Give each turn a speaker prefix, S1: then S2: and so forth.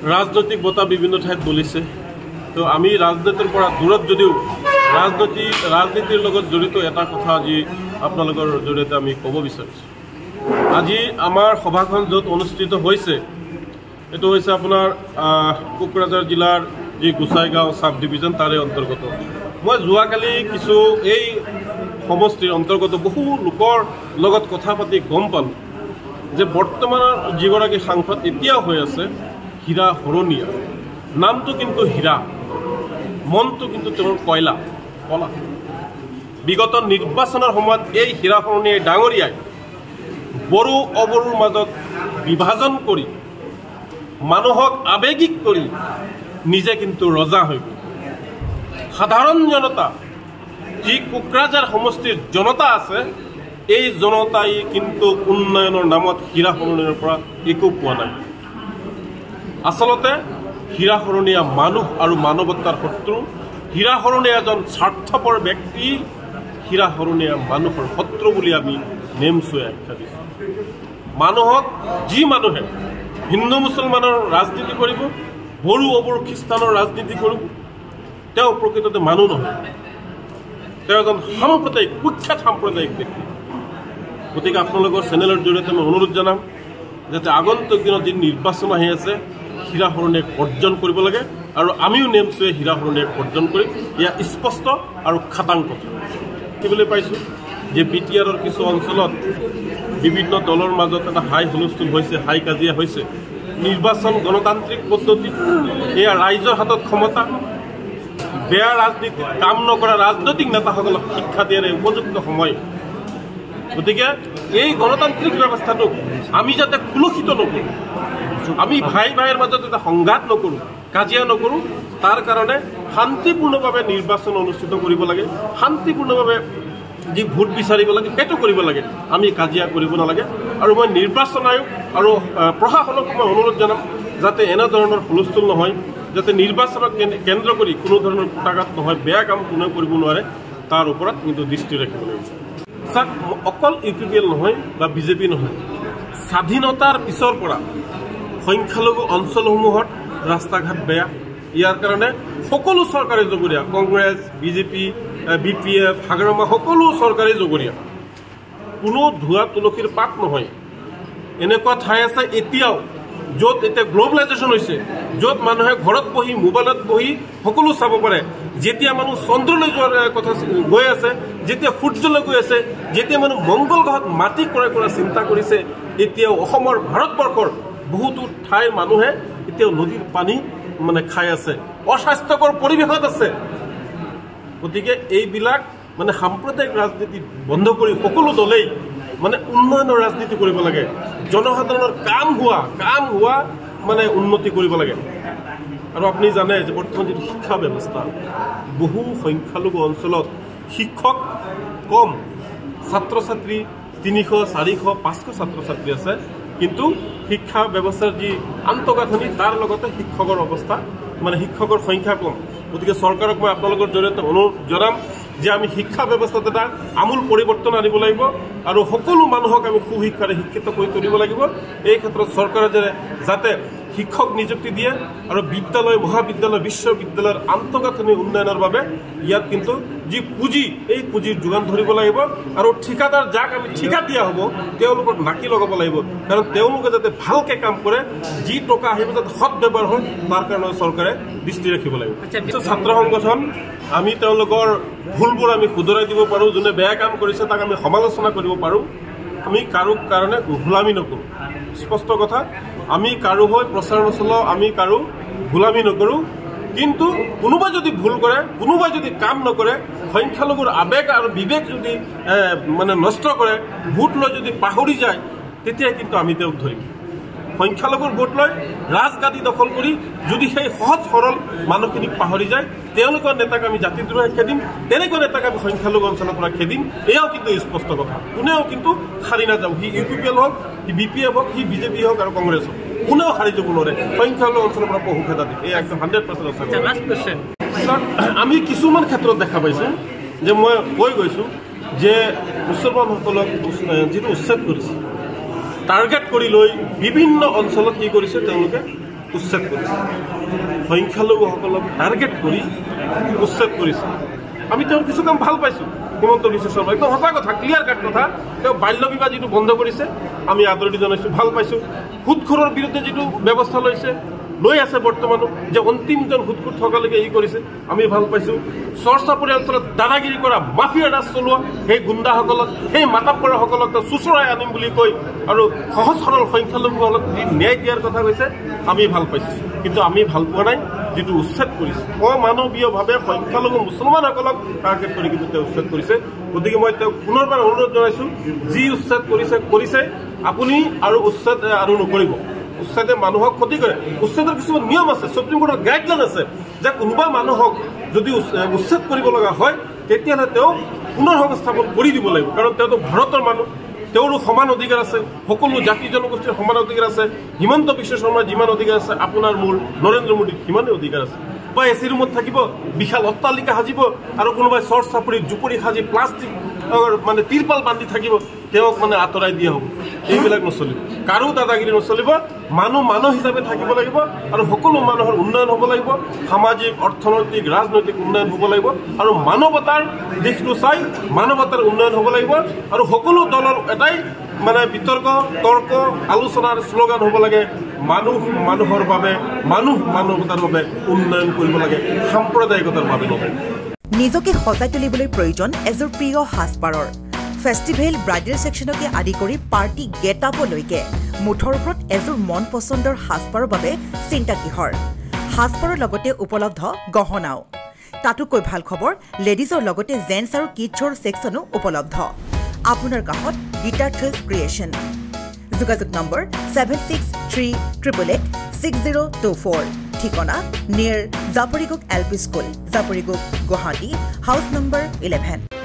S1: ৰাজনৈতিক বঁটা বিভিন্ন ঠাইত বলিছে। তো আমি ৰাজনীতিৰ পৰা দূৰত যদিও ৰাজনীতিৰ লগত জড়িত এটা কথা আজি আপোনালোকৰ জৰিয়তে আমি ক'ব বিচাৰিছোঁ। আজি আমাৰ সভাখন য'ত অনুষ্ঠিত হৈছে এইটো হৈছে আপোনাৰ কোকৰাঝাৰ জিলাৰ যি গোসাইগাঁও সাব ডিভিজন তাৰে অন্তৰ্গত। মই যোৱাকালি কিছু এই সমষ্টিৰ অন্তৰ্গত বহু লোকৰ লগত কথা পাতি গম পালোঁ যে বৰ্তমানৰ যিগৰাকী সাংসদ এতিয়াও হৈ আছে হীৰা হৰণীয়া। নামটো কিন্তু হীৰা, মনটো কিন্তু তেওঁৰ কয়লা। বিগত নিৰ্বাচনৰ সময়ত এই হীৰা হৰণীয়া ডাঙৰীয়াই বড়ো অবড়োৰ মাজত বিভাজন কৰি মানুহক আৱেগিক কৰি নিজে কিন্তু ৰজা হৈ গ'ল। সাধাৰণ জনতা যি কোকৰাঝাৰ সমষ্টিৰ জনতা আছে এই জনতাই কিন্তু উন্নয়নৰ নামত হীৰা হৰণীয়াৰ পৰা একো পোৱা নাই। আচলতে হীৰা হৰণীয়া মানুহ আৰু মানৱতাৰ শত্ৰু। হীৰা হৰণীয়া এজন স্বাৰ্থপৰ ব্যক্তি, হীৰা হৰণীয়া মানুহৰ শত্ৰু বুলি আমি নেমচুৱাই আখ্যা দিছোঁ। মানুহক যি মানুহে হিন্দু মুছলমানৰ ৰাজনীতি কৰিব, বড়ো অবড়ো খ্ৰীষ্টানৰ ৰাজনীতি কৰিব, তেওঁ প্ৰকৃততে মানুহ নহয়, তেওঁ এজন সাম্প্ৰদায়িক কুখ্যাত সাম্প্ৰদায়িক ব্যক্তি। গতিকে আপোনালোকৰ চেনেলৰ জৰিয়তে মই অনুৰোধ জনাম যাতে আগন্তুক দিনত যি নিৰ্বাচন আহি আছে হীৰা হৰণীয়াক বৰ্জন কৰিব লাগে আৰু আমিও নেমচুৱাই হীৰা হৰণীয়াক বৰ্জন কৰিম। এয়া স্পষ্ট আৰু খাটাং কথা। দেখিবলৈ পাইছোঁ যে BTRৰ কিছু অঞ্চলত বিভিন্ন দলৰ মাজত এটা হাই হুলস্থুল হৈছে, হাই কাজিয়া হৈছে। নিৰ্বাচন গণতান্ত্ৰিক পদ্ধতি, এয়া ৰাইজৰ হাতত ক্ষমতা। বেয়া ৰাজনীতি কাম নকৰা ৰাজনৈতিক নেতাসকলক শিক্ষা দিয়াৰ উপযুক্ত সময়। গতিকে এই গণতান্ত্ৰিক ব্যৱস্থাটোক আমি যাতে কুলসিত নকৰোঁ, আমি ভাই ভাইৰ মাজত এটা সংঘাত নকৰোঁ, কাজিয়া নকৰোঁ, তাৰ কাৰণে শান্তিপূৰ্ণভাৱে নিৰ্বাচন অনুষ্ঠিত কৰিব লাগে। শান্তিপূৰ্ণভাৱে যি ভোট বিচাৰিব লাগে সেইটো কৰিব লাগে, আমি কাজিয়া কৰিব নালাগে। আৰু মই নিৰ্বাচন আয়োগ আৰু প্ৰশাসনক মই অনুৰোধ জনাম যাতে এনেধৰণৰ হুলস্থুল নহয়, যাতে নিৰ্বাচনক কেন্দ্ৰ কৰি কোনো ধৰণৰ কুটাঘাত নহয়, বেয়া কাম কোনেও কৰিব নোৱাৰে, তাৰ ওপৰত কিন্তু দৃষ্টি ৰাখিব লাগিব। চাওক, অকল UPPL নহয় বা BJP নহয়, স্বাধীনতাৰ পিছৰ পৰা সংখ্যালঘু অঞ্চলসমূহত ৰাস্তা ঘাট বেয়া। ইয়াৰ কাৰণে সকলো চৰকাৰী জগৰীয়া, কংগ্ৰেছ, BJP, BPF, হাগ্ৰামা সকলো চৰকাৰী জগৰীয়া, কোনো ধোৱা তুলসীৰ পাত নহয়। এনেকুৱা ঠাই আছে এতিয়াও য'ত এতিয়া গ্ল'বেলাইজেশ্যন হৈছে, য'ত মানুহে ঘৰত বহি মোবাইলত বহি সকলো চাব পাৰে। যেতিয়া মানুহ চন্দ্ৰলৈ যোৱাৰ কথা গৈ আছে, যেতিয়া সূৰ্যলৈ গৈ আছে, যেতিয়া মানুহ মংগল গ্ৰহত মাটি ক্ৰয় কৰাৰ চিন্তা কৰিছে, এতিয়াও অসমৰ ভাৰতবৰ্ষৰ বহুতো ঠাইৰ মানুহে এতিয়াও নদীৰ পানী খাই আছে, অস্বাস্থ্যকৰ পৰিৱেশত আছে। গতিকে এইবিলাক সাম্প্ৰদায়িক ৰাজনীতি বন্ধ কৰি সকলো দলেই উন্নয়নৰ ৰাজনীতি কৰিব লাগে। জনসাধাৰণৰ কাম হোৱা উন্নতি কৰিব লাগে। আৰু আপুনি জানে যে বৰ্তমান যিটো শিক্ষা ব্যৱস্থা, বহু সংখ্যালঘু অঞ্চলত শিক্ষক কম, ছাত্ৰ ছাত্ৰী 300, 400, 500 ছাত্ৰ ছাত্ৰী আছে, কিন্তু শিক্ষা ব্যৱস্থাৰ যি আন্তঃগাঁথনি তাৰ লগতে শিক্ষকৰ অৱস্থা শিক্ষকৰ সংখ্যা কম। গতিকে চৰকাৰক মই আপোনালোকৰ জৰিয়তে অনুৰোধ জনাম যে আমি শিক্ষা ব্যৱস্থাত এটা আমূল পৰিৱৰ্তন আনিব লাগিব আৰু সকলো মানুহক আমি সুশিক্ষাৰে শিক্ষিত কৰি তুলিব লাগিব। এই ক্ষেত্ৰত চৰকাৰে যাতে শিক্ষক নিযুক্তি দিয়ে আৰু বিদ্যালয়, মহাবিদ্যালয়, বিশ্ববিদ্যালয়ৰ আন্তঃগাঁথনি উন্নয়নৰ বাবে ইয়াত কিন্তু যি পুঁজি, এই পুঁজিৰ যোগান ধৰিব লাগিব। আৰু ঠিকাদাৰ যাক আমি ঠিকা দিয়া হ'ব তেওঁলোকক নাকি লগাব লাগিব, কাৰণ তেওঁলোকে যাতে ভালকৈ কাম কৰে, যি টকা আহিব যাতে সৎ ব্যৱহাৰ হয় তাৰ কাৰণে চৰকাৰে দৃষ্টি ৰাখিব লাগিব। ছাত্ৰ সংগঠন আমি তেওঁলোকৰ ভুলবোৰ আমি শুধৰাই দিব পাৰোঁ, যোনে বেয়া কাম কৰিছে তাক আমি সমালোচনা কৰিব পাৰোঁ। আমি কাৰো কাৰণে গোলামী নকৰোঁ, স্পষ্ট কথা। আমি কাৰো হৈ প্ৰচাৰ নচলাওঁ, আমি কাৰো গোলামী নকৰোঁ। কিন্তু কোনোবাই যদি ভুল কৰে, কোনোবাই যদি কাম নকৰে, সংখ্যালঘুৰ আৱেগ আৰু বিবেক যদি নষ্ট কৰে, ভোট লৈ যদি পাহৰি যায়, তেতিয়া কিন্তু আমি তেওঁক ধৰিম। সংখ্যালঘুৰ ভোট লৈ ৰাজগাদী দখল কৰি যদি সেই সহজ সৰল মানুহখিনিক পাহৰি যায়, তেওঁলোকৰ নেতাক আমি জাতিদ্ৰোহ খেদিম, তেনেকুৱা নেতাক আমি সংখ্যালঘু অঞ্চলৰ পৰা খেদিম। এয়াও কিন্তু স্পষ্ট কথা। কোনেও কিন্তু সাৰি নাযাওঁ, সি UPPL হওক, সি BPF হওক, সি BJP হওক আৰু কংগ্ৰেছ হওক, কোনেও সাৰি যাব নোৱাৰে সংখ্যালঘু অঞ্চলৰ পৰা পহু খেদা দিম। এই একদম 100% আমি কিছুমান ক্ষেত্ৰত দেখা পাইছোঁ যে মই কৈ গৈছোঁ যে মুছলমানসকলক যিটো উচ্ছেদ কৰিছে, টাৰ্গেট কৰি লৈ বিভিন্ন অঞ্চলত কি কৰিছে তেওঁলোকে উচ্ছেদ কৰিছে সংখ্যালঘুসকলক টাৰ্গেট কৰি উচ্ছেদ কৰিছে আমি তেওঁৰ কিছু কাম ভাল পাইছোঁ হিমন্ত বিশ্ব শৰ্মা একদম সঁচা কথা ক্লিয়াৰ কাট কথা তেওঁ বাল্য বিবাহ যিটো বন্ধ কৰিছে আমি আদৰণি জনাইছোঁ ভাল পাইছোঁ সুদখোৰৰ বিৰুদ্ধে যিটো ব্যৱস্থা লৈ আছে বৰ্তমানো যে অন্তিমজন সুদখোৰ থকালৈকে কৰিছে আমি ভাল পাইছোঁ চৰ চাপৰি অঞ্চলত দাদাগিৰি কৰা মাফিয়া ৰাজ চলোৱা সেই গুণ্ডাসকলক সেই মাতাব্বৰসকলক তেওঁ চুচৰাই আনিম বুলি কৈ আৰু সহজ সৰল সংখ্যালঘুসকলক যি ন্যায় দিয়াৰ কথা কৈছে আমি ভাল পাইছোঁ কিন্তু আমি ভাল পোৱা নাই যিটো উচ্ছেদ কৰিছে অমানৱীয়ভাৱে সংখ্যালঘু মুছলমানসকলক টাৰ্গেট কৰি কিন্তু তেওঁ উচ্ছেদ কৰিছে গতিকে মই তেওঁক পুনৰবাৰ অনুৰোধ জনাইছোঁ যি উচ্ছেদ কৰিছে আপুনি আৰু উচ্ছেদ আৰু নকৰিব উচ্ছেদে মানুহক ক্ষতি কৰে উচ্ছেদৰ কিছুমান নিয়ম আছে সুপ্ৰিম কোৰ্টৰ গাইডলাইন আছে যে কোনোবা মানুহক যদি উচ্ছেদ কৰিব লগা হয় তেতিয়াহ'লে তেওঁ পুনৰ সংস্থাপন কৰি দিব লাগিব কাৰণ তেওঁতো ভাৰতৰ মানুহ তেওঁৰো সমান অধিকাৰ আছে সকলো জাতি জনগোষ্ঠীৰ সমান অধিকাৰ আছে হিমন্ত বিশ্ব শৰ্মাৰ যিমান অধিকাৰ আছে আপোনাৰ মোৰ নৰেন্দ্ৰ মোদীৰ সিমানেই অধিকাৰ আছে বা এচি ৰুমত থাকিব বিশাল অট্টালিকা সাজিব আৰু কোনোবাই চৰ চাপৰিত জুপুৰি সাজি প্লাষ্টিক মানে তিৰপাল বান্ধি থাকিব তেওঁক মানে আঁতৰাই দিয়া হ'ব এইবিলাক নচলিব কাৰো দাদাগিৰি নচলিব মানুহ হিচাপে থাকিব লাগিব আৰু সকলো মানুহৰ উন্নয়ন হ'ব লাগিব সামাজিক অৰ্থনৈতিক ৰাজনৈতিক উন্নয়ন হ'ব লাগিব আৰু মানৱতাৰ দিশটো চাই মানৱতাৰ উন্নয়ন হ'ব লাগিব আৰু সকলো দলৰ এটাই মানে বিতৰ্ক তৰ্ক আলোচনাৰ শ্লোগান হ'ব লাগে মানুহৰ বাবে মানৱতাৰ বাবে উন্নয়ন কৰিব লাগে সাম্প্ৰদায়িকতাৰ বাবে নহয়
S2: নিজকে সজাই তুলিবলৈ প্ৰয়োজন এযোৰ প্ৰিয় সাজপাৰৰ ফেষ্টিভেল ব্ৰাইডেল সেকশনকে আদি কৰি পাৰ্টি গেট আপলৈকে মুঠৰ ওপৰত এযোৰ মন পছন্দৰ সাজপাৰৰ বাবে চিন্তা কিহৰ সাজপাৰৰ লগতে উপলব্ধ গহনাও তাতোকৈ ভাল খবৰ লেডিজৰ লগতে জেন্টছ আৰু কিডছৰ সেকশনো উপলব্ধ আপোনাৰ কাষত গীতাৰ থ্ৰিলছ ক্ৰিয়েশ্যন যোগাযোগ নম্বৰ 7638886024 ঠিকনা near Japorigog LP school Japorigog Guwahati house number 11